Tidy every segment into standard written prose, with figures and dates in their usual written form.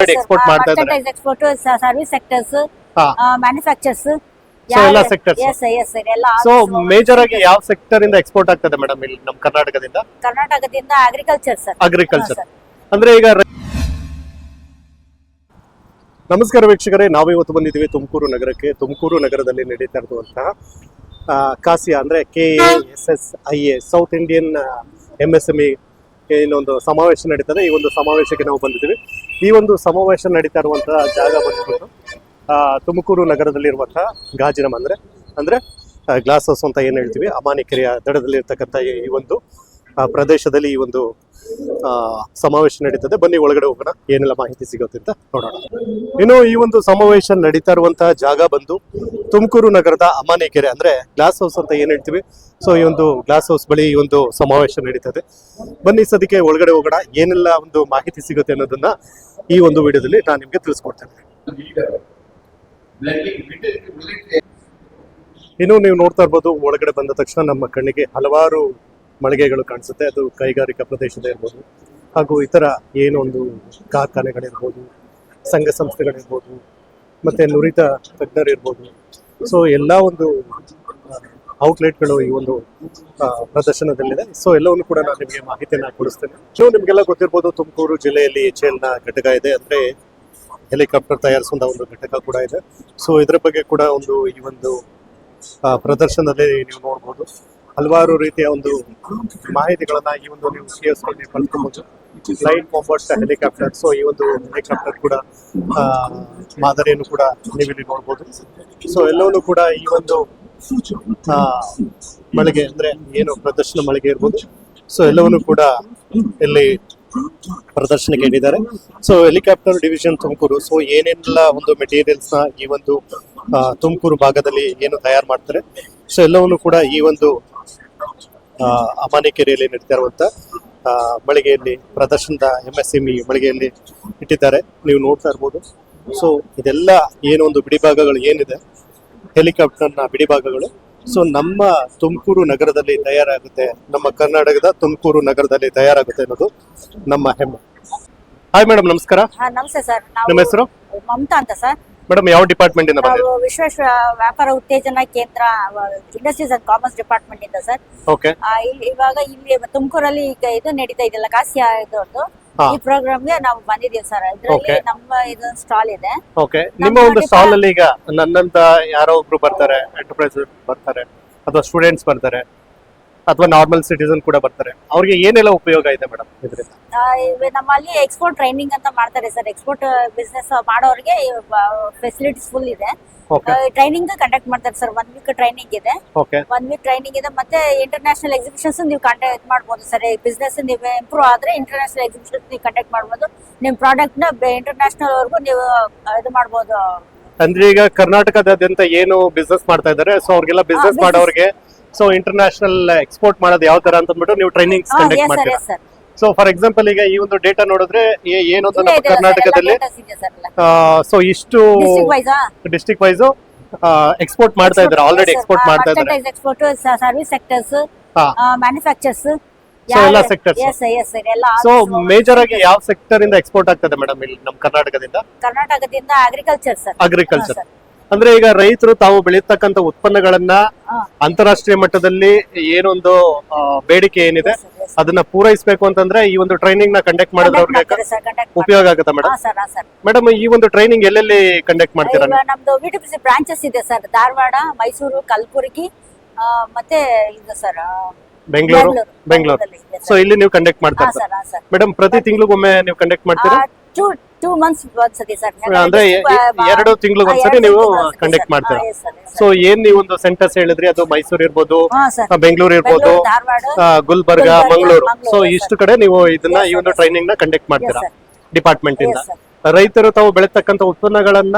Export ಮಾಡ್ತಾ ಇದ್ದಾರೆ. Export service sectors, ಹಾ. ಮ್ಯಾನುಫ್ಯಾಕ್ಚರ್ಸ್, So, ಎಲ್ಲ ಸೆಕ್ಟರ್ಸ್. ಎಸ್ ಎಲ್ಲ ಸೊ ಮೇಜರ್ ಆಗಿ ಯಾವ ಸೆಕ್ಟರ್ ಇಂದ ಎಕ್ಸ್ಪೋರ್ಟ್ ಆಗ್ತದೆ ಮೇಡಮ್ ಇಲ್ಲಿ ನಮ್ಮ ಕರ್ನಾಟಕದಿಂದ? ಕರ್ನಾಟಕದಿಂದ ಅಗ್ರಿಕಲ್ಚರ್ ಸರ್. ಅಗ್ರಿಕಲ್ಚರ್ ಅಂದ್ರೆ ಈಗ ನಮಸ್ಕಾರ ವೀಕ್ಷಕರೇ, ನಾವಿವತ್ತು ಬಂದಿದ್ದೀವಿ ತುಮಕೂರು ನಗರಕ್ಕೆ. ತುಮಕೂರು ನಗರದಲ್ಲಿ ನಡೀತಾ ಇರುವಂತಹ ಕಾಸಿಯಾ ಅಂದ್ರೆ KASSIA ಸೌತ್ ಇಂಡಿಯನ್ MSME ಏನೊಂದು ಸಮಾವೇಶ ನಡೀತದೆ. ಈ ಒಂದು ಸಮಾವೇಶಕ್ಕೆ ನಾವು ಬಂದಿದ್ದೀವಿ. ಈ ಒಂದು ಸಮಾವೇಶ ನಡೀತಾ ಇರುವಂತಹ ಜಾಗ ಬಂದ್ಬಿಟ್ಟು ತುಮಕೂರು ನಗರದಲ್ಲಿರುವಂತಹ ಗಾಜಿನ ಮಂದ್ರೆ ಅಂದ್ರೆ ಗ್ಲಾಸ್ ಹೌಸ್ ಅಂತ ಏನ್ ಹೇಳ್ತೀವಿ, ಅಮಾನಿ ಕೆರೆಯ ದಡದಲ್ಲಿ ಇರ್ತಕ್ಕಂಥ ಈ ಒಂದು ಪ್ರದೇಶದಲ್ಲಿ ಈ ಒಂದು ಸಮಾವೇಶ ನಡೀತದೆ. ಬನ್ನಿ ಒಳಗಡೆ ಹೋಗೋಣ, ಏನೆಲ್ಲ ಮಾಹಿತಿ ಸಿಗುತ್ತೆ ಅಂತ ನೋಡೋಣ. ಇನ್ನು ಈ ಒಂದು ಸಮಾವೇಶ ನಡೀತಾ ಇರುವಂತಹ ಜಾಗ ಬಂದು ತುಮಕೂರು ನಗರದ ಅಮಾನಿ ಕೆರೆ ಅಂದ್ರೆ ಗ್ಲಾಸ್ ಹೌಸ್ ಅಂತ ಏನ್ ಹೇಳ್ತೀವಿ. ಸೊ ಈ ಒಂದು ಗ್ಲಾಸ್ ಹೌಸ್ ಬಳಿ ಈ ಒಂದು ಸಮಾವೇಶ ನಡೀತದೆ. ಬನ್ನಿ ಸದ್ಯಕ್ಕೆ ಒಳಗಡೆ ಹೋಗೋಣ, ಏನೆಲ್ಲ ಒಂದು ಮಾಹಿತಿ ಸಿಗುತ್ತೆ ಅನ್ನೋದನ್ನ ಈ ಒಂದು ವಿಡಿಯೋದಲ್ಲಿ ನಾನು ನಿಮ್ಗೆ ತಿಳಿಸ್ಕೊಡ್ತೇನೆ. ಇನ್ನು ನೀವು ನೋಡ್ತಾ ಇರ್ಬೋದು, ಒಳಗಡೆ ಬಂದ ತಕ್ಷಣ ನಮ್ಮ ಕಣ್ಣಿಗೆ ಹಲವಾರು ಮಳಿಗೆಗಳು ಕಾಣಿಸುತ್ತೆ. ಅದು ಕೈಗಾರಿಕಾ ಪ್ರದೇಶದ ಇರ್ಬೋದು, ಹಾಗೂ ಇತರ ಏನೊಂದು ಕಾರ್ಖಾನೆಗಳಿರ್ಬೋದು, ಸಂಘ ಸಂಸ್ಥೆಗಳಿರ್ಬೋದು, ಮತ್ತೆ ನುರಿತ ತಜ್ಞರಿರ್ಬೋದು. ಸೊ ಎಲ್ಲ ಒಂದು ಔಟ್ಲೆಟ್ಗಳು ಈ ಒಂದು ಪ್ರದರ್ಶನದಲ್ಲಿದೆ. ಸೊ ಎಲ್ಲವನ್ನು ಕೂಡ ನಾನು ನಿಮಗೆ ಮಾಹಿತಿಯನ್ನ ಕೊಡಿಸ್ತೇನೆ. ಸೊ ನಿಮಗೆಲ್ಲ ಗೊತ್ತಿರ್ಬೋದು, ತುಮಕೂರು ಜಿಲ್ಲೆಯಲ್ಲಿ HAL ನ ಘಟಕ ಇದೆ, ಅಂದ್ರೆ ಹೆಲಿಕಾಪ್ಟರ್ ತಯಾರಿಸುವಂತ ಒಂದು ಘಟಕ ಕೂಡ ಇದೆ. ಸೊ ಇದರ ಬಗ್ಗೆ ಕೂಡ ಒಂದು ಈ ಒಂದು ಪ್ರದರ್ಶನದಲ್ಲಿ ನೀವು ನೋಡ್ಬೋದು. ಹಲವಾರು ರೀತಿಯ ಒಂದು ಮಾಹಿತಿಗಳನ್ನ ಈ ಒಂದು ನೀವು ಸೇರಿಸ್ಕೊಂಡು ಕಲ್ತ್ಕೊಬಹುದು. Light combat helicopter. ಸೊ ಈ ಒಂದು ಹೆಲಿಕಾಪ್ಟರ್ ಕೂಡ ಮಾದರಿಯನ್ನು ಕೂಡ ನೀವಿಲ್ಲಿ ನೋಡ್ಬೋದು. ಸೊ ಎಲ್ಲವನ್ನೂ ಕೂಡ ಈ ಒಂದು ಮಳಿಗೆ ಅಂದ್ರೆ ಏನು ಪ್ರದರ್ಶನ ಮಳಿಗೆ ಇರ್ಬೋದು. ಸೊ ಎಲ್ಲವನ್ನೂ ಕೂಡ ಇಲ್ಲಿ ಪ್ರದರ್ಶನಕ್ಕೆ ಇಟ್ಟಿದ್ದಾರೆ. So helicopter division Tumakuru. So ಏನೆಲ್ಲ ಒಂದು ಮೆಟೀರಿಯಲ್ಸ್ ನ ಈ ಒಂದು ತುಮಕೂರು ಭಾಗದಲ್ಲಿ ಏನು ತಯಾರು ಮಾಡ್ತಾರೆ, ಸೊ ಎಲ್ಲವನ್ನು ಕೂಡ ಈ ಒಂದು ಅಮಾನಿ ಕೆರೆಯಲ್ಲಿ ನಡೀತಾ ಇರುವಂತ ಮಳಿಗೆಯಲ್ಲಿ ಪ್ರದರ್ಶನದ MSME ಮಳಿಗೆಯಲ್ಲಿ ಇಟ್ಟಿದ್ದಾರೆ. ನೀವು ನೋಡ್ತಾ ಇರ್ಬೋದು. ಸೊ ಇದೆಲ್ಲ ಏನೋ ಒಂದು ಬಿಡಿಭಾಗಗಳು ಏನಿದೆ, ಹೆಲಿಕಾಪ್ಟರ್ನ ಬಿಡಿಭಾಗಗಳು, ಸೊ ನಮ್ಮ ತುಮಕೂರು ನಗರದಲ್ಲಿ ತಯಾರಾಗುತ್ತೆ, ನಮ್ಮ ಕರ್ನಾಟಕದ ತುಮಕೂರು ನಗರದಲ್ಲಿ ತಯಾರಾಗುತ್ತೆ ಅನ್ನೋದು ನಮ್ಮ ಹೆಮ್ಮೆ. ಹಾಯ್ ಮೇಡಮ್, ನಮಸ್ಕಾರ. ನಮಸ್ತೆ ಸರ್. ನಿಮ್ಮ ಹೆಸರು? ಮಮತಾ ಅಂತ ಸರ್. ಮೇಡಮ್, ಯಾವ ಡಿಪಾರ್ಟ್ಮೆಂಟ್ ಇಂದ ಬಂದಿದ್ದೀರಾ? ನಾವು ವಿಶ್ವ ವ್ಯಾಪಾರ ಉತ್ತೇಜನ ಕೇಂದ್ರ ಇಂಡಸ್ಟ್ರೀಸ್ ಅಂಡ್ ಕಾಮರ್ಸ್ ಡಿಪಾರ್ಟ್ಮೆಂಟ್ ಇಂದ ಸರ್. ಓಕೆ. ಇವಾಗ ಇಲ್ಲಿ ತುಮಕೂರಲ್ಲಿ ಈಗ ಇದು ನಡೀತಾ ಇದೆಯಲ್ಲ, ಕಾಸಿಯಾ ಇದೊಂದು, ಈ ಪ್ರೋಗ್ರಾಮ್ಗೆ ನಾವು ಬಂದಿದ್ದೀವಿ ಸರ್. ಇದರಲ್ಲಿ ನಮ್ಮ ಇದೊಂದು ಸ್ಟಾಲ್ ಇದೆ. ಓಕೆ. ನಿಮ್ಮ ಒಂದು ಸ್ಟಾಲ್ ಅಲ್ಲಿ ಈಗ ನನ್ನಂತ ಯಾರೋ ಒಬ್ರು ಬರ್ತಾರೆ, ಎಂಟರ್ಪ್ರೈಸ್ ಬರ್ತಾರೆ, ಅಥವಾ ಸ್ಟೂಡೆಂಟ್ಸ್ ಬರ್ತಾರೆ, ಅಥವಾ ನಾರ್ಮಲ್ ಸಿಟಿಸನ್ ಕೂಡ ಬರ್ತಾರೆ, ಅವ್ರಿಗೆ ಏನೆಲ್ಲ ಉಪಯೋಗ ಇದೆ ಮೇಡಮ್ ಇದರಿಂದ? ನಮ್ಮಲ್ಲಿ ಎಕ್ಸ್ಪೋರ್ಟ್ ಟ್ರೈನಿಂಗ್ ಅಂತ ಮಾಡ್ತಾರೆ ಸರ್. ಎಕ್ಸ್ಪೋರ್ಟ್ ಬಿಸ್ನೆಸ್ ಮಾಡೋರಿಗೆ ಫೆಸಿಲಿಟೀಸ್ ಫುಲ್ ಇದೆ. ಟ್ರೈನಿಂಗ್ ಕಂಡಕ್ಟ್ ಮಾಡ್ತಾರೆ ಸರ್. 1 ವೀಕ್ ಟ್ರೈನಿಂಗ್ ಇದೆ. 1 ವೀಕ್ ಟ್ರೈನಿಂಗ್ ಇದೆ. ಮತ್ತೆ ಇಂಟರ್ನ್ಯಾಷನಲ್ ಎಕ್ಸಿಬಿಷನ್ಸ್ ನೀವು ಕಂಡಕ್ಟ್ ಮಾಡ್ಬೋದು ಸರ್. ಬಿಸ್ನೆಸ್ ನೀವು ಇಂಪ್ರೂವ್ ಆದ್ರೆ ಇಂಟರ್ನ್ಯಾಷನಲ್ ಎಕ್ಸಿಬಿಷನ್ಸ್ ನೀವು ಕಂಡಕ್ಟ್ ಮಾಡ್ಬೋದು. ನಿಮ್ ಪ್ರಾಡಕ್ಟ್ ನ ಇಂಟರ್ನ್ಯಾಷನಲ್ ವರ್ಗೂ ನೀವು ಇದು ಮಾಡ್ಬೋದು. ಅಂದ್ರೆ ಈಗ ಕರ್ನಾಟಕದಾದ್ಯಂತ ಏನು ಬಿಸ್ನೆಸ್ ಮಾಡ್ತಾ ಇದಾರೆ, ಸೊ ಅವ್ರಿಗೆಲ್ಲ ಬಿಸ್ನೆಸ್ ಮಾಡೋರಿಗೆ ಸೊ ಇಂಟರ್ನ್ಯಾಷನಲ್ ಎಕ್ಸ್ಪೋರ್ಟ್ ಮಾಡೋದು ಯಾವ ತರ ಅಂತ ಅಂದ್ಬಿಟ್ಟು ನೀವು ಟ್ರೈನಿಂಗ್ ಕಂಡಕ್ಟ್ ಮಾಡ್ತೀರಾ. ಸೊ ಫಾರ್ ಎಕ್ಸಾಂಪಲ್ ಈಗ ಈ ಒಂದು ಡೇಟಾ ನೋಡಿದ್ರೆ ಏನೊಂದು ನಮ್ಮ ಕರ್ನಾಟಕದಲ್ಲಿ ಸೊ ಇಷ್ಟು ಡಿಸ್ಟ್ರಿಕ್ಟ್ ವೈಸ್ ಎಕ್ಸ್ಪೋರ್ಟ್ ಮಾಡ್ತಾ ಇದ್ದಾರೆ, ಆಲ್ರೆಡಿ ಎಕ್ಸ್ಪೋರ್ಟ್ ಮಾಡ್ತಾ ಇದ್ದಾರೆ. Export service sectors, manufacturers, so ಎಲ್ಲ ಸೆಕ್ಟರ್ಸ್. ಸೊ ಮೇಜರ್ ಆಗಿ ಯಾವ ಸೆಕ್ಟರ್ ಇಂದ ಎಕ್ಸ್ಪೋರ್ಟ್ ಆಗ್ತದೆ ಮೇಡಮ್ ಇಲ್ಲಿ ನಮ್ಮ ಕರ್ನಾಟಕದಿಂದ? ಕರ್ನಾಟಕದಿಂದ ಅಗ್ರಿಕಲ್ಚರ್ ಸರ್. ಅಗ್ರಿಕಲ್ಚರ್ ಅಂದ್ರೆ ಈಗ ರೈತರು ತಾವು ಬೆಳೀತಕ್ಕಂತ ಉತ್ಪನ್ನಗಳನ್ನ ಅಂತಾರಾಷ್ಟ್ರೀಯ ಮಟ್ಟದಲ್ಲಿ ಏನೊಂದು ಬೇಡಿಕೆ ಏನಿದೆ ಅದನ್ನ ಪೂರೈಸಬೇಕು ಅಂತಂದ್ರೆ ಈ ಒಂದು ಟ್ರೈನಿಂಗ್ ನ ಕಂಡಕ್ಟ್ ಮಾಡಿದ್ರೆ ಅವ್ರಿಗೆ ಉಪಯೋಗ ಆಗುತ್ತೆ ಮೇಡಮ್. ಮೇಡಮ್, ಈ ಒಂದು ಟ್ರೈನಿಂಗ್ ಎಲ್ಲೆಲ್ಲಿ ಕಂಡಕ್ಟ್ ಮಾಡ್ತೀರಾ? ನಮ್ದು VTPC ಬ್ರಾಂಚಸ್ ಇದೆ ಸರ್. ಧಾರವಾಡ, ಮೈಸೂರು, ಕಲಬುರಗಿ, ಮತ್ತೆ ಇದು ಸರ್ ಬೆಂಗಳೂರು. ಸೊ ಇಲ್ಲಿ ನೀವು ಕಂಡಕ್ಟ್ ಮಾಡ್ತೀರಾ ಮೇಡಮ್? ಪ್ರತಿ ತಿಂಗಳಿಗೊಮ್ಮೆ ನೀವು ಕಂಡಕ್ಟ್ ಮಾಡ್ತೀರಾ? 2 months ಒಂದ್ಸತಿ ಸರ್. ಅಂದ್ರೆ 2 ತಿಂಗಳಿಗೊಂದ್ಸರಿ ನೀವು ಕಂಡಕ್ಟ್ ಮಾಡ್ತೀರಾ? ಸೊ ಏನ್ ನೀವು ಒಂದು ಸೆಂಟರ್ಸ್ ಹೇಳಿದ್ರಿ, ಅದು ಮೈಸೂರು ಇರ್ಬೋದು, ಬೆಂಗಳೂರು ಇರ್ಬೋದು, ಗುಲ್ಬರ್ಗ, ಮಂಗಳೂರು. ಸೊ ಇಷ್ಟು ಕಡೆ ನೀವು ಇದನ್ನ ಈ ಒಂದು ಟ್ರೈನಿಂಗ್ ನ ಕಂಡಕ್ಟ್ ಮಾಡ್ತೀರಾ ಡಿಪಾರ್ಟ್ಮೆಂಟ್ ಇಂದ. ರೈತರು ತಾವು ಬೆಳೆತಕ್ಕಂತ ಉತ್ಪನ್ನಗಳನ್ನ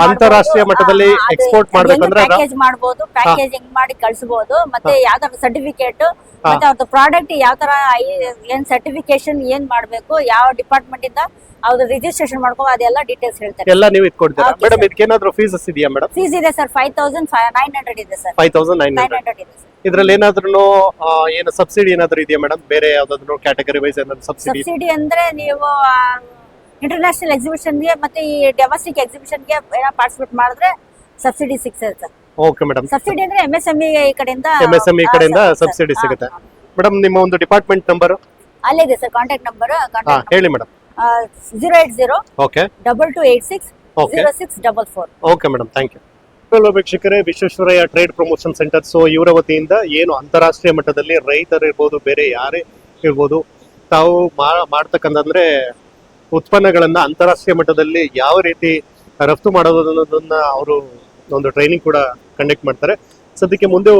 ಅಂತಾರಾಷ್ಟ್ರೀಯ ಮಟ್ಟದಲ್ಲಿ ಎಕ್ಸ್ಪೋರ್ಟ್ ಮಾಡ್ಬೇಕಂದ್ರೆ ಪ್ಯಾಕೇಜ್ ಮಾಡಬಹುದು, ಪ್ಯಾಕೇಜಿಂಗ್ ಮಾಡಿ ಕಳಿಸಬಹುದು. ಮತ್ತೆ ಯಾವ್ದಾದ್ರು ಸರ್ಟಿಫಿಕೇಟ್, ಮತ್ತೆ ಅವ್ರದ್ದು ಪ್ರಾಡಕ್ಟ್ ಯಾವ ತರ ಏನ್ ಸರ್ಟಿಫಿಕೇಶನ್ ಏನ್ ಮಾಡ್ಬೇಕು, ಯಾವ ಡಿಪಾರ್ಟ್ಮೆಂಟ್ ಇಂದ ಅವ್ರ ರಿಜಿಸ್ಟ್ರೇಷನ್ ಮಾಡ್ಕೋ, ಅದೆಲ್ಲ ಡೀಟೇಲ್ಸ್ ಹೇಳ್ತಾರೆ. ಎಲ್ಲ ನೀವು ಇಟ್ಕೊಡ್ತೀರಾ ಮೇಡಮ್? ಇದಕ್ಕೆ ಏನಾದ್ರು ಫೀಸಸ್ ಇದೆಯಾ ಮೇಡಮ್? ಫೀಸ್ ಇದೆ ಸರ್. 5,900 ಇದೆ ಸರ್. 5,900 ಇದೆ. ಇದ್ರಲ್ಲಿ ಏನಾದ್ರೂ ಏನು ಸಬ್ಸಿಡಿ ಏನಾದ್ರು ಇದೆಯಾ ಮೇಡಮ್? ಬೇರೆ ಯಾವ್ದಾದ್ರು ಕ್ಯಾಟಗರಿ ವೈಸ್ ಏನಾದ್ರು ಸಬ್ಸಿಡಿ? ಸಬ್ಸಿಡಿ ಅಂದ್ರೆ ನೀವು ಇಂಟರ್ನ್ಯಾಷನಲ್ ಎಕ್ಸಿಬಿಷನ್ಗೆ ಮತ್ತೆ ಈ ಡೊಮೆಸ್ಟಿಕ್ ಎಕ್ಸಿಬಿಷನ್ಗೆ ಏನೋ ಪಾರ್ಟಿಸಿಪೇಟ್ ಮಾಡಿದ್ರೆ ಸಬ್ಸಿಡಿ ಸಿಗ್ತದೆ ಸರ್. Okay madam. ಸಬ್ಸಿಡಿ ಅಂದ್ರೆ MSME ಕಡೆಯಿಂದ MSME ಕಡೆಯಿಂದ ಸಬ್ಸಿಡಿ ಸಿಗುತ್ತೆ. ಮೇಡಮ್ ನಿಮ್ಮ ಒಂದು ಡಿಪಾರ್ಟ್ಮೆಂಟ್ ನಂಬರ್ ಅಲ್ಲೇ ಇದೆ ಸರ್. ಕಾಂಟ್ಯಾಕ್ಟ್ ನಂಬರ್ ಹೇಳಿ madam. 080 okay 2286 Okay. 0644. Okay madam, thank you. ವೀಕ್ಷಕರೇ, Visvesvaraya trade promotion centre, so ಇವರ ವತಿಯಿಂದ ಏನು ಅಂತಾರಾಷ್ಟ್ರೀಯ ಮಟ್ಟದಲ್ಲಿ ರೈತರು ಇರ್ಬೋದು, ಬೇರೆ ಯಾರೇ ಇರ್ಬೋದು, ತಾವು ಮಾಡ್ತಕ್ಕಂತಂದ್ರೆ ಉತ್ಪನ್ನಗಳನ್ನ ಅಂತಾರಾಷ್ಟ್ರೀಯ ಮಟ್ಟದಲ್ಲಿ ಯಾವ ರೀತಿ ರಫ್ತು ಮಾಡೋದನ್ನ ಅವರು ಒಂದು ಟ್ರೈನಿಂಗ್ ಕೂಡ ಕಂಡಕ್ಟ್ ಮಾಡ್ತಾರೆ. ಸದ್ಯಕ್ಕೆ ಮುಂದೆ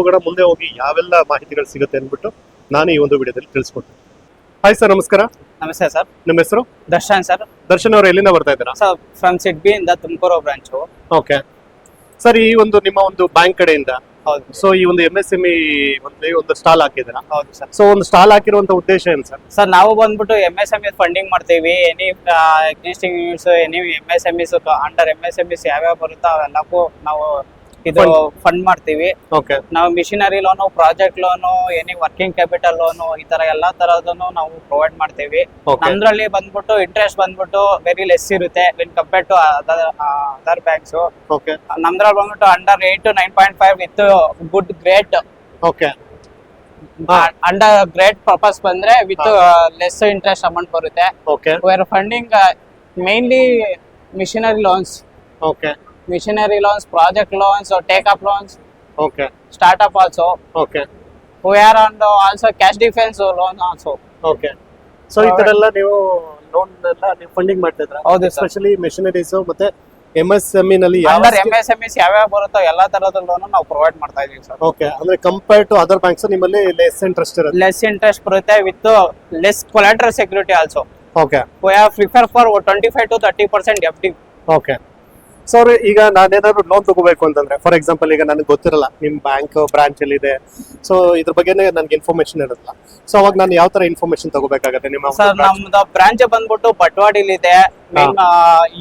ಹೋಗಿ ಯಾವೆಲ್ಲ ಮಾಹಿತಿಗಳು ಸಿಗುತ್ತೆ ಅಂದ್ಬಿಟ್ಟು ನಾನು ಈ ಒಂದು ವಿಡಿಯೋದಲ್ಲಿ ತಿಳಿಸ್ಕೊಡ್ತೀನಿ. ಹಾಯ್ ಸರ್, ನಮಸ್ಕಾರ. ನಮಸ್ತೆ ಸರ್. ನಿಮ್ಮ ಹೆಸರು? ದರ್ಶನ್ ಸರ್. ದರ್ಶನ್ ಅವರು ಎಲ್ಲಿಂದ ಬರ್ತಾ ಇದ್ದೀರಾ? ಸರ್ ಫ್ರಮ್ ಸಿಡ್ಬಿ ಇಂದ ತುಮಕೂರು ಬ್ರಾಂಚು. ಓಕೆ ಸರ್, ಈ ಒಂದು ನಿಮ್ಮ ಒಂದು ಬ್ಯಾಂಕ್ ಕಡೆಯಿಂದ ಹೌದು. ಸೊ ಈ ಒಂದು MSME ಒಂದು ಸ್ಟಾಲ್ ಹಾಕಿದ್ದೀರಾ? ಹೌದು ಸರ್. ಸೊ ಒಂದು ಸ್ಟಾಲ್ ಹಾಕಿರುವಂತ ಉದ್ದೇಶ ಏನು ಸರ್? ಸರ್ ನಾವು ಬಂದ್ಬಿಟ್ಟು MSME ಫಂಡಿಂಗ್ ಮಾಡ್ತೀವಿ. Any existing units, any MSMEs under MSMEs ಯಾವ್ಯಾವ ಬರುತ್ತೋ ಅವೆಲ್ಲಕ್ಕೂ ನಾವು ಇದು ಫಂಡ್ ಮಾಡ್ತೀವಿ. ಓಕೆ. ನಾವು machinery loan, project loan, any working capital loan, ಈ ತರ ಎಲ್ಲಾ ತರದನ್ನು ನಾವು ಪ್ರೊವೈಡ್ ಮಾಡ್ತೀವಿ. ನಮ್ದ್ರಲ್ಲಿ ಬಂದ್ಬಿಟ್ಟು ಇಂಟ್ರೆಸ್ಟ್ ಬಂದ್ಬಿಟ್ಟು ವೆರಿ ಲೆಸ್ ಇರುತ್ತೆ when compared to other banks. Okay. ನಮ್ದ್ರಲ್ಲಿ ಬಂದ್ಬಿಟ್ಟು under 8 to 9.5 with good great. Okay. Under great purpose ಬಂದ್ರೆ ವಿತ್ ಲೆಸ್ ಇಂಟ್ರೆಸ್ಟ್ ಅಮೌಂಟ್ ಬರುತ್ತೆ. Okay. We are funding mainly missionary loans. Okay. Missionary loans, project loans, or take-up loans. Okay. Startup also. Okay. We are on also cash defense loan also. Okay. So ಈ ತರ ಎಲ್ಲ ನೀವು loan ಎಲ್ಲ ನೀವು funding ಮಾಡ್ತಾ ಇದ್ರಾ? ಹೌದು sir. Especially machineries ಮತ್ತೆ MSME ನಲ್ಲಿ ಅಂಡರ್ MSMEs ಯಾವ್ಯಾವ ಬರುತ್ತೋ ಎಲ್ಲಾ ತರದ ಲೋನ್ ನಾವು ಪ್ರೊವೈಡ್ ಮಾಡ್ತಾ ಇದೀವಿ ಸರ್. ಓಕೆ. ಅಂದ್ರೆ ಕಂಪೇರ್ ಟು ಅದರ್ ಬ್ಯಾಂಕ್ಸ್ ನಿಮ್ಮಲ್ಲಿ ಲೆಸ್ ಇಂಟ್ರೆಸ್ಟ್ ಇರುತ್ತೆ? ಲೆಸ್ ಇಂಟ್ರೆಸ್ಟ್ ಬರುತ್ತೆ with less collateral security also. Okay. We are prefer for 25 to 30% FD. Okay. So ಈಗ ನಾನೇನಾದ್ರು ಲೋನ್ ತಗೋಬೇಕು ಅಂತಂದ್ರೆ, ಫಾರ್ ಎಕ್ಸಾಂಪಲ್ ಈಗ ನನಗೆ ಗೊತ್ತಿರಲ್ಲ ನಿಮ್ ಬ್ಯಾಂಕ್ ಬ್ರಾಂಚ್ ಅಲ್ಲಿ ಇದೆ, ಸೊ ಇದ್ರ ಬಗ್ಗೆ ನನಗೆ ಇನ್ಫಾರ್ಮೇಶನ್ ಇರಲ್ಲ. ಸೊ ಅವಾಗ ನಾನು ಯಾವ ತರ ಇನ್ಫಾರ್ಮೇಶನ್ ತಗೋಬೇಕಾಗತ್ತೆ ನಿಮ್ಮ? ಸರ್ ನಮ್ದು ಬ್ರಾಂಚ್ ಬಂದ್ಬಿಟ್ಟು ಬಟ್ವಾಡಿಲಿ ಇದೆ, main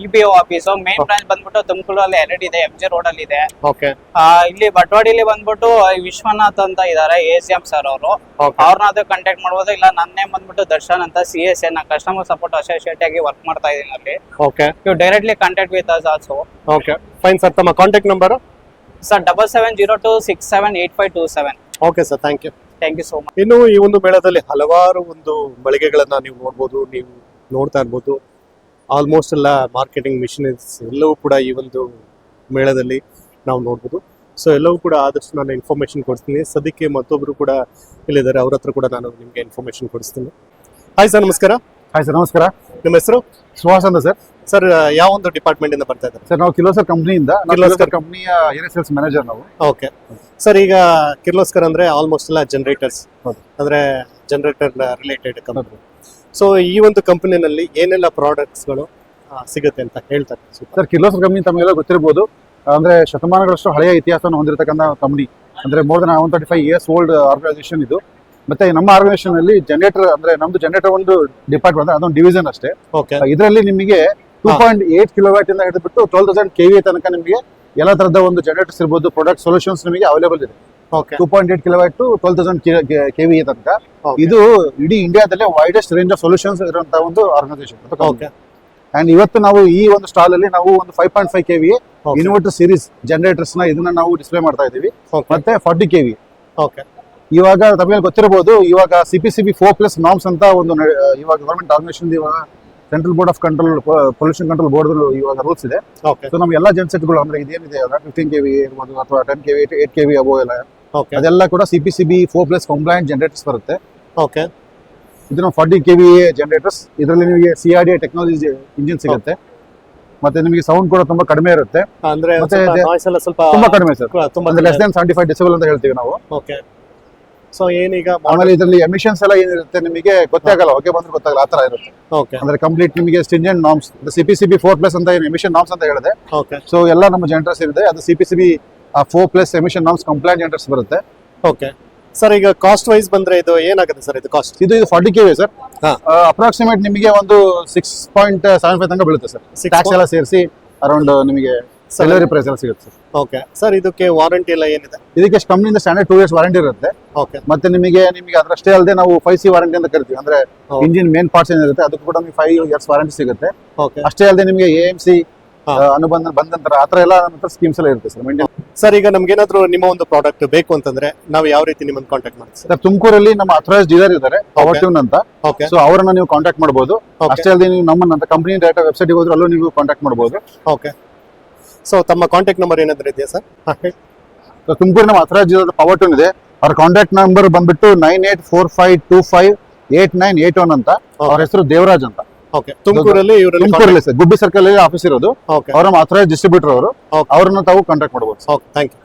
EBO office. Main branch ಬಂದ್ಬಿಟ್ಟು ತುಮಕೂರಲ್ಲಿ 2 ಇದೆ, MG ರೋಡ್ ಅಲ್ಲಿ ಇದೆ. ಓಕೆ. ಇಲ್ಲಿ ಬಟ್ವಾಡಿಲಿ ಬಂದ್ಬಿಟ್ಟು ವಿಶ್ವನಾಥ್ ಅಂತ ಇದಾರೆ, ACM ಸರ್ ಅವರು. ಅವ್ರನ್ನ ಕಾಂಟ್ಯಾಕ್ಟ್ ಮಾಡ್ಬೋದು. ಇಲ್ಲ ನನ್ನ ನೇಮ್ ಬಂದ್ಬಿಟ್ಟು ದರ್ಶನ್ ಅಂತ, CSA ನಾ ಕಸ್ಟಮರ್ ಸಪೋರ್ಟ್ ಅಸೋಸಿಯೇಟ್ ಆಗಿ ವರ್ಕ್ ಮಾಡ್ತಾ ಇದೀನಿ ಅಲ್ಲಿ. Okay. You directly contact with us also. Okay, fine sir. ತಮ್ಮ contact number? Sir 7702678527. Okay sir, thank you. Thank you so much. ಇನ್ನು ಈ ಒಂದು ಮೇಳದಲ್ಲಿ ಹಲವಾರು ಒಂದು ಮಳಿಗೆಗಳನ್ನ ನೀವು ನೋಡ್ಬೋದು, ನೀವು ನೋಡ್ತಾ ಇರ್ಬೋದು. ಆಲ್ಮೋಸ್ಟ್ ಎಲ್ಲ ಮಾರ್ಕೆಟಿಂಗ್ ಮಿಷನರೀಸ್ ಎಲ್ಲವೂ ಕೂಡ ಈ ಒಂದು ಮೇಳದಲ್ಲಿ ನಾವು ನೋಡ್ಬೋದು. ಸೊ ಎಲ್ಲವೂ ಕೂಡ ಆದಷ್ಟು ನಾನು ಇನ್ಫಾರ್ಮೇಶನ್ ಕೊಡಿಸ್ತೀನಿ. ಸದ್ಯಕ್ಕೆ ಮತ್ತೊಬ್ರು ಕೂಡ ಇಲ್ಲಿದ್ದಾರೆ, ಅವ್ರ ಹತ್ರ ಕೂಡ ನಾನು ನಿಮಗೆ ಇನ್ಫಾರ್ಮೇಶನ್ ಕೊಡಿಸ್ತೀನಿ. ಹಾಯ್ ಸರ್, ನಮಸ್ಕಾರ. ಹಾಯ್ ಸರ್, ನಮಸ್ಕಾರ. ನಿಮ್ಮ ಹೆಸರು? ಸುಹಾಸ್ ಅಂತ ಸರ್. ಸರ್ ಯಾವ ಒಂದು ಡಿಪಾರ್ಟ್ಮೆಂಟ್ ಇಂದ ಬರ್ತಾ ಇದ್ದಾರೆ? ಸರ್ ನಾವು ಕಿರ್ಲೋಸ್ಕರ್ ಕಂಪ್ನಿಯಿಂದ, ಕಿರ್ಲೋಸ್ಕರ್ ಕಂಪ್ನಿಯ ಏರಿಯಾ ಸೇಲ್ಸ್ ಮ್ಯಾನೇಜರ್ ನಾವು. ಓಕೆ ಸರ್, ಈಗ ಕಿರ್ಲೋಸ್ಕರ್ ಅಂದ್ರೆ ಆಲ್ಮೋಸ್ಟ್ ಎಲ್ಲ ಜನರೇಟರ್ಸ್, ಅಂದ್ರೆ ಜನರೇಟರ್ ರಿಲೇಟೆಡ್ ಕಂಪನಿ. ಸೊ ಈ ಒಂದು ಕಂಪನಿನಲ್ಲಿ ಏನೆಲ್ಲ ಪ್ರಾಡಕ್ಟ್ಸ್ಗಳು ಸಿಗುತ್ತೆ ಅಂತ ಹೇಳ್ತಾರೆ ಸರ್? ಕಿರ್ಲೋಸ್ಕರ್ ಕಂಪ್ನಿ ತಮಗೆಲ್ಲ ಗೊತ್ತಿರಬಹುದು, ಅಂದ್ರೆ ಶತಮಾನಗಳಷ್ಟು ಹಳೆಯ ಇತಿಹಾಸವನ್ನು ಹೊಂದಿರತಕ್ಕಂಥ ಕಂಪನಿ. ಅಂದ್ರೆ more than 135 years old organisation ಇದು. ಮತ್ತೆ ನಮ್ಮ ಆರ್ಗನೈಸೇಷನ್ ಅಲ್ಲಿ ಜನರೇಟರ್, ಅಂದ್ರೆ ನಮ್ದು ಜನರೇಟರ್ ಒಂದು ಡಿಪಾರ್ಟ್ಮೆಂಟ್, ಅದೊಂದು ಡಿವಿಷನ್ ಅಷ್ಟೇ. ಇದರಲ್ಲಿ ನಿಮಗೆ 2.8 ಕಿಲೋವ್ಯಾಟ್ ಇಂದ ಹಿಡಿದ್ಬಿಟ್ಟು 12,000 KVA ತನಕ ನಿಮಗೆ ಎಲ್ಲ ತರದ ಒಂದು ಜನರೇಟರ್ಸ್ ಇರ್ಬೋದು, ಪ್ರಾಡಕ್ಟ್ ಸೊಲ್ಯೂಷನ್ಸ್ ನಿಮಗೆ ಅವೈಲೇಬಲ್ ಇದೆ. 2.8 ಕಿಲೋವ್ಯಾಟ್ ಟು 12,000 KVA ತನಕ. ಇದು ಇಡೀ ಇಂಡಿಯಾದಲ್ಲೇ ವೈಡೆಸ್ಟ್ ರೇಂಜ್ ಆಫ್ ಸೊಲ್ಯೂಷನ್ಸ್ ಇರುವಂತಹ ಒಂದು ಆರ್ಗನೈಸೇಷನ್. ಅಂಡ್ ಇವತ್ತು ನಾವು ಈ ಒಂದು ಸ್ಟಾಲ್ ಅಲ್ಲಿ ನಾವು ಒಂದು 5.5 KVA ಇನ್ವರ್ಟರ್ ಸೀರೀಸ್ ಜನರೇಟರ್ಸ್ ನ ಇದನ್ನ ನಾವು ಡಿಸ್ಪ್ಲೇ ಮಾಡ್ತಾ ಇದೀವಿ. ಮತ್ತೆ 40 KVA. ಇವಾಗ ತಮಗೆ ಗೊತ್ತಿರಬಹುದು, ಇವಾಗ CPCB 4+ ನಾರ್ಮ್ಸ್ ಅಂತ ಒಂದು ಇವಾಗ ಗವರ್ಮೆಂಟ್ ಆರ್ಗನೈಸೇಷನ್, ಇವಾಗ central board of control pollution control board ಇವಾಗ ರೂಲ್ಸ್ ಇದೆ. ಸೊ ನಮ್ಮ ಎಲ್ಲಾ ಜೆನ್ಸೆಟ್ಗಳು, ಅಂದ್ರೆ ಇದೇನಿದೆ 15 KVA ಇರ್ಬೋದು ಅಥವಾ 10 KVA 8 KVA ಅಬೋ ಎಲ್ಲ, ಅದೆಲ್ಲ ಕೂಡ CPCB 4+ ಕಂಪ್ಲೈಂಟ್ ಜನರೇಟರ್ಸ್ ಬರುತ್ತೆ. ಓಕೆ. ಇದು 40 KVA ಜನರೇಟರ್ಸ್. ಇದರಲ್ಲಿ ನಿಮಗೆ CRDI ಟೆಕ್ನಾಲಜಿ ಇಂಜಿನ್ ಸಿಗುತ್ತೆ. ಮತ್ತೆ ನಿಮಗೆ ಸೌಂಡ್ ಕೂಡ ತುಂಬಾ ಕಡಿಮೆ ಇರುತ್ತೆ, ಅಂದ್ರೆ ಸ್ವಲ್ಪ ತುಂಬಾ ಕಡಿಮೆ ಸರ್, ಲೆಸ್ ದನ್ 75 ಡೆಸಿಬಲ್ ಅಂತ ಹೇಳ್ತೀವಿ ನಾವು. ಓಕೆ. ಸೊ ಏನೀಗ ಆಮೇಲೆ ಇದರಲ್ಲಿ ಎಮಿಷನ್ಸ್ ಎಲ್ಲ ಏನಿರುತ್ತೆ ನಿಮಗೆ ಗೊತ್ತೇ ಆಗಲ್ಲ, ಹೊಗೆ ಬಂದ್ರೆ ಗೊತ್ತಾಗಲ್ಲ, ಆ ತರ ಇರುತ್ತೆ. ಅಂದ್ರೆ ಕಂಪ್ಲೀಟ್ ನಿಮಗೆ ಸ್ಟಿಂಜೆಂಟ್ ನಾರ್ಮ್ಸ್, CPCB 4+ ಅಂತ ಏನು ಎಮಿಷನ್ ನಾರ್ಮ್ಸ್ ಅಂತ ಹೇಳಿದೆ. ಸೊ ಎಲ್ಲ ನಮ್ಮ ಜನರೇಟರ್ಸ್ ಇದೆ, ಅದು CPCB 4+ emission norms compliant generators ಬರುತ್ತೆ. ಓಕೆ ಸರ್, ಈಗ ಕಾಸ್ಟ್ ವೈಸ್ ಬಂದ್ರೆ ಇದು ಏನಾಗುತ್ತೆ ಸರ್? ಇದು ಕಾಸ್ಟ್ ಇದು 40 KVA ಸರ್. ಅಪ್ರಾಕ್ಸಿಮೇಟ್ ನಿಮಗೆ ಒಂದು 6.75 ತನಕ ಬೀಳುತ್ತೆ ಸರ್. ಟ್ಯಾಕ್ಸ್ ಎಲ್ಲ ಸೇರಿಸಿ ಅರೌಂಡ್ ನಿಮಗೆ ಡೆಲಿವರಿ ಪ್ರೈಸ್ ಎಲ್ಲ ಸಿಗುತ್ತೆ ಸರ್. ಓಕೆ ಸರ್, ಇದಕ್ಕೆ ವಾರಂಟಿ ಎಲ್ಲ ಏನಿದೆ? ಇದಕ್ಕೆ ಕಂಪ್ನಿಯಿಂದ ಸ್ಟ್ಯಾಂಡರ್ಡ್ 2 years ವಾರಂಟಿ ಇರುತ್ತೆ. ಓಕೆ ಮತ್ತೆ ನಿಮಗೆ ಅದರಷ್ಟೇ ಅಲ್ಲದೆ ನಾವು 5C ವಾರಂಟಿ ಅಂತ ಕರಿತೀವಿ. ಅಂದ್ರೆ ಹೌದು. ಇಂಜಿನ್ ಮೇನ್ ಪಾರ್ಟ್ಸ್ ಏನಿರುತ್ತೆ ಅದಕ್ಕೂ ಕೂಡ ನಿಮಗೆ 5 years ವಾರಂಟಿ ಸಿಗುತ್ತೆ. ಓಕೆ ಅಷ್ಟೇ ಅಲ್ಲದೆ ನಿಮಗೆ AMC ಹಾ. ಅನುಬಂಧ ಬಂದಂತರ ಆತರ ಎಲ್ಲ ನಮ್ಮ ಹತ್ರ ಸ್ಕೀಮ್ಸ್ ಎಲ್ಲ ಇರುತ್ತೆ ಸರ್. ಮೇಂಟೈನ್ ಸರ್, ಈಗ ನಮ್ಗೇನಾದ್ರೂ ನಿಮ್ಮ ಒಂದು ಪ್ರಾಡಕ್ಟ್ ಬೇಕು ಅಂತಂದ್ರೆ ನಾವು ಯಾವ ರೀತಿ ನಿಮ್ಮನ್ನು ಕಾಂಟ್ಯಾಕ್ಟ್ ಮಾಡ್ತೀವಿ ಸರ್? ಸರ್, ತುಮಕೂರಲ್ಲಿ ನಮ್ಮ ಅಥರೈಸ್ ಡೀಲರ್ ಇದ್ದಾರೆ ಪವರ್ ಟ್ಯೂನ್ ಅಂತ. ಓಕೆ ಸೊ ಅವರನ್ನ ನೀವು ಕಾಂಟ್ಯಾಕ್ಟ್ ಮಾಡಬಹುದು. ಓಕೆ ಅಷ್ಟೇ ಅಲ್ಲದೆ ನೀವು ನಮ್ಮ ಕಂಪನಿ ಡೈರೆಕ್ಟ್ ವೆಬ್ಸೈಟ್ ಹೋದ್ರೆ ಅಲ್ಲೂ ನೀವು ಕಾಂಟ್ಯಾಕ್ಟ್ ಮಾಡಬಹುದು. ಓಕೆ. ಸೊ ತಮ್ಮ ಕಾಂಟ್ಯಾಕ್ಟ್ ನಂಬರ್ ಏನಾದ್ರೂ ಇದೆಯಾ ಸರ್? ತುಮಕೂರು ನಮ್ಮ ಅಥರೈಸ್ ಡೀಲರ್ ಪವರ್ ಟ್ಯೂನ್ ಇದೆ. ಅವ್ರ ಕಾಂಟ್ಯಾಕ್ಟ್ ನಂಬರ್ ಬಂದ್ಬಿಟ್ಟು 9845258981 ಅಂತ. ಅವ್ರ ಹೆಸರು ದೇವರಾಜ್ ಅಂತ. ಓಕೆ. ತುಮಕೂರಲ್ಲಿ ಇವರಲ್ಲಿ ತುಮಕೂರಲ್ಲಿ ಸರ್, ಗುಬ್ಬಿ ಸರ್ಕಲ್ ಅಲ್ಲಿ ಆಫೀಸ್ ಇರೋದು. ಓಕೆ ಅವ್ರ ಅಥರೈಸ್ ಡಿಸ್ಟ್ರಿಬ್ಯೂಟರ್ ಅವರು. ಓಕೆ. ಅವ್ರನ್ನ ತಾವು ಕಾಂಟ್ಯಾಕ್ಟ್ ಮಾಡಬಹುದು. Okay, thank you.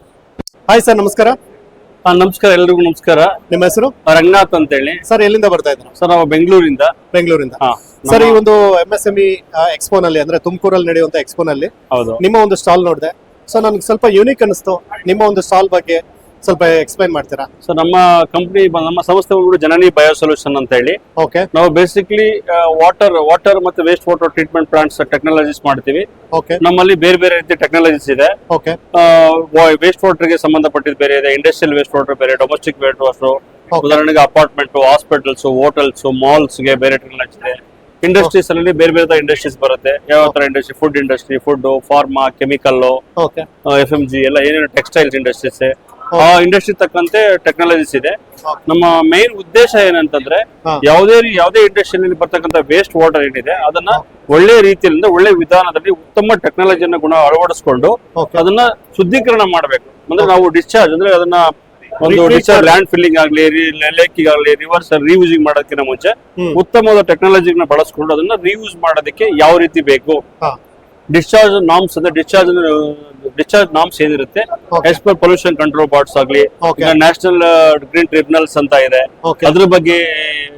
Hi sir, ನಮಸ್ಕಾರ. ನಮಸ್ಕಾರ, ಎಲ್ರಿಗೂ ನಮಸ್ಕಾರ. ನಿಮ್ಮ ಹೆಸರು? ರಂಗನಾಥ್ ಅಂತ ಹೇಳಿ ಸರ್. ಎಲ್ಲಿಂದ ಬರ್ತಾ ಇದ್ರು? ಸರ್. ನಾವು ಬೆಂಗಳೂರಿಂದ. ಬೆಂಗಳೂರಿಂದ. ಹಾ, ಸರ್, ಈ ಒಂದು MSME ಎಕ್ಸ್ಪೋ ನಲ್ಲಿ ಅಂದ್ರೆ ತುಮಕೂರಲ್ಲಿ ನಡೆಯುವಂತ ಎಕ್ಸ್ಪೋ ನಲ್ಲಿ ಹೌದು. ನಿಮ್ಮ ಒಂದು ಸ್ಟಾಲ್ ನೋಡಿದೆ. ಸೊ ನನಗೆ ಸ್ವಲ್ಪ ಯೂನಿಕ್ ಅನಿಸ್ತು. ನಿಮ್ಮ ಒಂದು ಸ್ಟಾಲ್ ಬಗ್ಗೆ ಸ್ವಲ್ಪ ಎಕ್ಸ್ಪ್ಲೈನ್ ಮಾಡ್ತೀರಾ? ಸೊ ನಮ್ಮ ಕಂಪ್ನಿ, ನಮ್ಮ ಸಂಸ್ಥೆ ಬಂದ್ಬಿಟ್ಟು ಜನನಿ ಬಯೋ ಸೊಲ್ಯೂಷನ್ ಅಂತ ಹೇಳಿ. ಓಕೆ ನಾವು ಬೇಸಿಕ್ಲಿ ವಾಟರ್ ಮತ್ತೆ waste water treatment plants technologies ಮಾಡ್ತೀವಿ. ಓಕೆ ನಮ್ಮಲ್ಲಿ ಬೇರೆ ಬೇರೆ ರೀತಿಯ ಟೆಕ್ನಾಲಜೀಸ್ ಇದೆ. ಓಕೆ ವೇಸ್ಟ್ ವಾಟರ್ ಗೆ ಸಂಬಂಧಪಟ್ಟಿದ್ದು ಬೇರೆ ಇದೆ, ಇಂಡಸ್ಟ್ರಿಯಲ್ ವೇಸ್ಟ್ ವಾಟರ್ ಬೇರೆ, ಡೊಮೆಸ್ಟಿಕ್ ವೇಸ್ಟ್ ವಾಟರ್. Okay. ಉದಾಹರಣೆಗೆ ಅಪಾರ್ಟ್ಮೆಂಟ್, ಹಾಸ್ಪಿಟಲ್ಸ್, ಹೋಟೆಲ್ಸ್, ಮಾಲ್ಸ್ ಗೆ ಬೇರೆ ಟೆಕ್ನಾಲಜಿ ಇದೆ. ಇಂಡಸ್ಟ್ರೀಸ್ ಅಲ್ಲಿ ಬೇರೆ ಬೇರೆ ಇಂಡಸ್ಟ್ರೀಸ್ ಬರುತ್ತೆ. ಯಾವ ತರ industry? Food industry, food, pharma, chemical, okay FMG ಎಲ್ಲ ಏನೇನು ಟೆಕ್ಸ್ಟೈಲ್ಸ್ ಇಂಡಸ್ಟ್ರೀಸ್, ಆ ಇಂಡಸ್ಟ್ರಿ ತಕ್ಕಂತೆ ಟೆಕ್ನಾಲಜೀಸ್ ಇದೆ. ನಮ್ಮ ಮೇನ್ ಉದ್ದೇಶ ಏನಂತಂದ್ರೆ ಹಾ. ಯಾವುದೇ ಇಂಡಸ್ಟ್ರಿಯಲ್ಲಿ ಬರ್ತಕ್ಕಂಥ ವೇಸ್ಟ್ ವಾಟರ್ ಏನಿದೆ ಅದನ್ನ ಒಳ್ಳೆ ರೀತಿಯಿಂದ ಒಳ್ಳೆ ವಿಧಾನದಲ್ಲಿ ಉತ್ತಮ ಟೆಕ್ನಾಲಜಿಯನ್ನು ಅಳವಡಿಸ್ಕೊಂಡು ಓಕೆ ಅದನ್ನ ಶುದ್ಧೀಕರಣ ಮಾಡಬೇಕು. ಅಂದ್ರೆ ನಾವು ಡಿಸ್ಚಾರ್ಜ್ ಅಂದ್ರೆ ಅದನ್ನ ಒಂದು Retreat ಡಿಸ್ಚಾರ್ಜ್ ಮಾಡಿ. ಲ್ಯಾಂಡ್ ಫಿಲ್ಲಿಂಗ್ ಆಗ್ಲಿ, ಲೇಕಿಂಗ್ ಆಗ್ಲಿ, ರಿವರ್ಸ್ ರೀಯೂಸಿಂಗ್ ಮಾಡೋದಕ್ಕಿಂತ ಮುಂಚೆ ಹ್ಮ್. ಉತ್ತಮವಾದ ಟೆಕ್ನಾಲಜಿನ ಬಳಸ್ಕೊಂಡು ಅದನ್ನ ರೀಯೂಸ್ ಮಾಡೋದಕ್ಕೆ ಯಾವ ರೀತಿ ಬೇಕು, ಹಾ. ಡಿಸ್ಚಾರ್ಜ್ ನಾರ್ಮ್ಸ್ ಅಂದ್ರೆ ಡಿಸ್ಚಾರ್ಜ್ ನಾರ್ಮ್ಸ್ ಏನಿರುತ್ತೆ Okay. As per pollution control boards ಆಗ್ಲಿ, Okay. ನ್ಯಾಷನಲ್ ಗ್ರೀನ್ ಟ್ರಿಬ್ಯುನಲ್ಸ್ ಅಂತ ಇದೆ, ಓಕೆ ಅದ್ರ ಬಗ್ಗೆ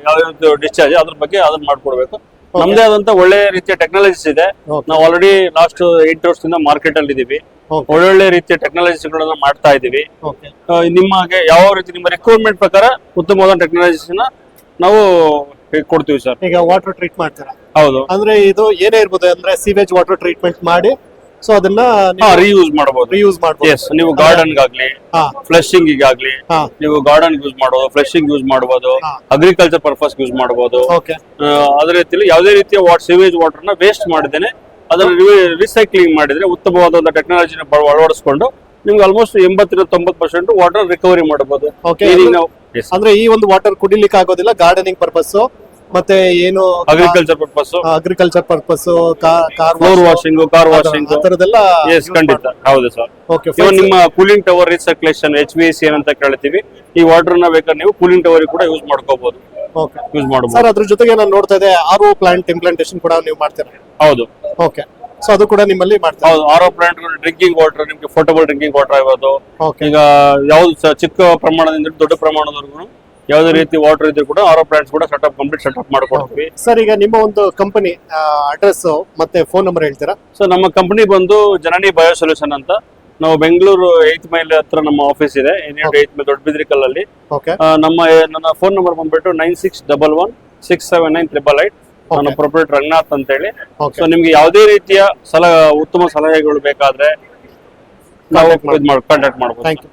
ಯಾವ್ಯಾವ್ದು ಡಿಸ್ಚಾರ್ಜ್ ಅದ್ರ ಬಗ್ಗೆ ಅದನ್ನ ಮಾಡ್ಕೊಡ್ಬೇಕು. ನಮ್ದೇ ಆದಂತ ಒಳ್ಳೆ ರೀತಿಯ ಟೆಕ್ನಾಲಜೀಸ್ ಇದೆ. Okay. ನಾವು ಆಲ್ರೆಡಿ ಲಾಸ್ಟ್ 8 ವರ್ಷದಿಂದ ಮಾರ್ಕೆಟ್ ಅಲ್ಲಿ ಇದೀವಿ. Okay. ಒಳ್ಳೊಳ್ಳೆ ರೀತಿಯ ಟೆಕ್ನಾಲಜೀಸ್ ಗಳನ್ನ ಮಾಡ್ತಾ ಇದೀವಿ. ಓಕೆ ನಿಮಗೆ ಯಾವ ರೀತಿ ನಿಮ್ಮ ರಿಕ್ವೈರ್ಮೆಂಟ್ ಪ್ರಕಾರ ಉತ್ತಮವಾದ ಟೆಕ್ನಾಲಜೀಸ್ ನಾವು ಕೊಡ್ತೀವಿ ಸರ್. ಈಗ ವಾಟರ್ ಟ್ರೀಟ್ ಮಾಡ್ತೀರಾ? ಹೌದು. ಅಂದ್ರೆ ಇದು ಏನೇ ಇರ್ಬೋದು, ಅಂದ್ರೆ ಸೀವೇಜ್ ವಾಟರ್ ಟ್ರೀಟ್ಮೆಂಟ್ ಮಾಡಿ ಸೊ ಅದನ್ನ ರೀಯೂಸ್ ಮಾಡಬಹುದು. ರಿಯೂಸ್ ಮಾಡ್ಬೋದು. ಎಸ್, ನೀವು ಗಾರ್ಡನ್ ಗಾಗ್ಲಿ, ಹಾ ಫ್ಲಶಿಂಗ್ ಗಾಗ್ಲಿ, ಹಾ ನೀವು ಗಾರ್ಡನ್ ಯೂಸ್ ಮಾಡಬಹುದು, ಫ್ಲಶಿಂಗ್ ಯೂಸ್ ಮಾಡಬಹುದು, ಹಾ. ಅಗ್ರಿಕಲ್ಚರ್ ಪರ್ಪಸ್ ಯೂಸ್ ಮಾಡಬಹುದು. ಓಕೆ ಅದೇ ರೀತಿಯಲ್ಲಿ ಯಾವುದೇ ರೀತಿಯ ಸಿವೇಜ್ ವಾಟರ್ ನ ವೇಸ್ಟ್ ಮಾಡಿದ್ದೇನೆ ಅದನ್ನ ರಿಸೈಕ್ಲಿಂಗ್ ಮಾಡಿದ್ರೆ ಉತ್ತಮವಾದ ಒಂದು ಟೆಕ್ನಾಲಜಿನ ಅಳವಡಿಸ್ಕೊಂಡು ನಿಮ್ಗೆ ಆಲ್ಮೋಸ್ಟ್ 80-90% ವಾಟರ್ ರಿಕವರಿ ಮಾಡಬಹುದು. ಓಕೆ ಈಗ ನಾವು ಅಂದ್ರೆ ಈ ಒಂದು ವಾಟರ್ ಕುಡಿಲಿಕ್ಕೆ ಆಗೋದಿಲ್ಲ, ಗಾರ್ಡನಿಂಗ್ ಪರ್ಪಸ್ ಮತ್ತೆ ಏನು agriculture purpose, agriculture purpose, car floor washing, car washing, ಆ ತರದೆಲ್ಲ ಎಸ್ ಖಂಡಿತ ಹೌದು ಸರ್. ಓಕೆ ಇವನ್ ನಿಮ್ಮ ಕೂಲಿಂಗ್ ಟವರ್ ರೀಸರ್ಕ್ಯುಲೇಷನ್ HVAC ಏನಂತ ಕೇಳ್ತೀವಿ, ಈ ವಾಟರ್ ನ ಬೇಕಾದ್ರೆ ನೀವು ಕೂಲಿಂಗ್ ಟವರ್ ಕೂಡ ಯೂಸ್ ಮಾಡ್ಕೋಬಹುದು, ಓಕೆ ಯೂಸ್ ಮಾಡಬಹುದು. ಸರ್, ಅದ್ರ ಜೊತೆಗೆ ನಾನು ನೋಡ್ತಾ ಇದ್ದೆ RO ಪ್ಲಾಂಟ್ ಇಂಪ್ಲಾಂಟೇಶನ್ ಕೂಡ ನೀವು ಮಾಡ್ತೀರಾ? ಹೌದು ಓಕೆ, ಸೊ ಅದು ಕೂಡ ನಿಮ್ಮಲ್ಲಿ ಮಾಡ್ತೀರಾ? ಹೌದು. RO ಪ್ಲಾಂಟ್ ಡ್ರಿಂಕಿಂಗ್ ವಾಟರ್, ನಿಮ್ಗೆ ಪೋರ್ಟಬಲ್ ಡ್ರಿಂಕಿಂಗ್ ವಾಟರ್ ಆಗಿರೋದು. ಓಕೆ ಈಗ ಯಾವ್ದು ಚಿಕ್ಕ ಪ್ರಮಾಣದಿಂದ ದೊಡ್ಡ ಪ್ರಮಾಣದವರೆಗೂ ಯಾವುದೇ ರೀತಿ ವಾಟರ್ ಇದ್ರೂ ಕೂಡ RO ಪ್ಲಾಂಟ್ಸ್ ಕೂಡ ಕಂಪ್ಲೀಟ್ ಸೆಟಪ್ ಮಾಡ್ಕೊಡ್ತೀವಿ. ಸರ್, ಈಗ ನಿಮ್ಮ ಒಂದು ಕಂಪನಿ ಅಡ್ರೆಸ್ ಮತ್ತೆ ಫೋನ್ ನಂಬರ್ ಹೇಳ್ತೀರಾ? ಸೊ ನಮ್ಮ ಕಂಪನಿ ಬಂದು ಜನನಿ ಬಯೋ ಸೊಲ್ಯೂಷನ್ ಅಂತ. ನಾವು ಬೆಂಗಳೂರು 8th ಮೈಲ್ ಹತ್ರ ನಮ್ಮ ಆಫೀಸ್ ಇದೆ, 8th ಮೈಲ್ ದೊಡ್ಡಬಿದ್ರಿಕಲ್ ಅಲ್ಲಿ. ಓಕೆ ನನ್ನ ಫೋನ್ ನಂಬರ್ ಬಂದ್ಬಿಟ್ಟು 9611679888. ನಾನು ಪ್ರೊಪರೇಟರ್ ರಂಗನಾಥ್ ಅಂತ ಹೇಳಿ. ಓಕೆ ಸೊ ನಿಮ್ಗೆ ಯಾವುದೇ ರೀತಿಯ ಉತ್ತಮ ಸಲಹೆಗಳು ಬೇಕಾದ್ರೆ ನಾವು ಕಾಂಟ್ಯಾಕ್ಟ್ ಮಾಡಬಹುದು. Thank you.